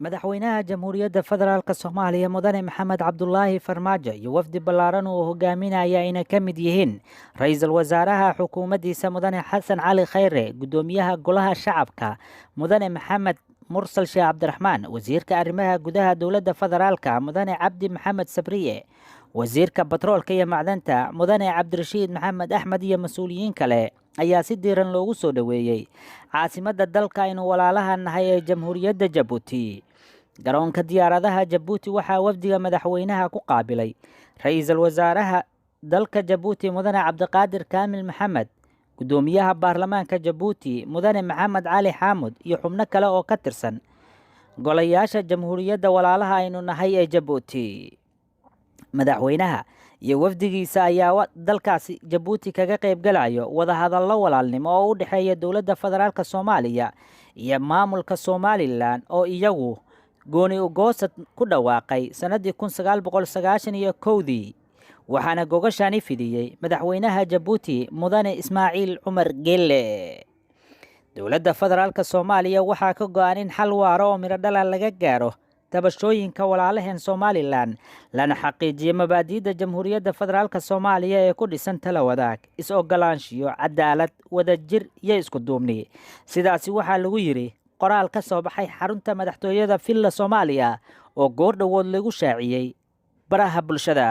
madaxweynaha jamhuuriyadda federaalka soomaaliya mudane maxamed cabdulaahi farmaajo iyo wafdi ballaaran uu hogaaminaya inay ka mid yihiin ra-iisul wasaaraha xukuumaddiisa mudane xasan cali khayre, guddoomiyaha golaha shacabka mudane maxamed mursal sheekh cabdiraxmaan, wasiirka arrimaha gudaha dowladda federaalka mudane cabdi maxamed sabriye, wasiirka batroolka iyo macdanta mudane cabdirashiid maxamed axmed iyo mas-uuliyiin kale ayaa si diiran loogu soo dhoweeyey caasimadda dalka aynu walaalaha nahay ee jamhuuriyadda jabuuti. garoonka diyaaradaha jabuuti waxaa wafdiga madaxweynaha ku qaabilay ra-iisul wasaaraha dalka jabuuti mudane cabdiqaadir kaamil maxamed, guddoomiyaha baarlamaanka jabuuti mudane maxamed cali xaamud iyo xubno kale oo ka tirsan golayaasha jamhuuriyadda walaalaha aynu nahay ee jabuuti. madaxweynaha iyo wafdigiisa ayaa dalkaasi jabuuti kaga qaybgalayo wadahadallo walaalnimo oo u dhexeeya dowladda federaalka soomaaliya iyo maamulka somalilan oo iyagu gooni ugoosad ku dhawaaqay sanadii 1991 waxaana gogashani fidiyey madaxweynaha jabuuti mudane ismaaciil cumar geelle. dowladda federaalka soomaaliya waxaa ka go-an in xal waaro oo midho dhala laga gaaro tabashooyinka walaalaheen somalilan, lana xaqiijiyo mabaadi'da jamhuuriyadda federaalka soomaaliya ee ku dhisan tala wadaag, is-ogolaanshiyo, cadaalad, wadajir iyo isku duubni. sidaasi waxaa lagu yidhi qoraal ka soo baxay xarunta madaxtooyada villa soomaaliya oo goor dhowood lagu shaaciyey baraha bulshada.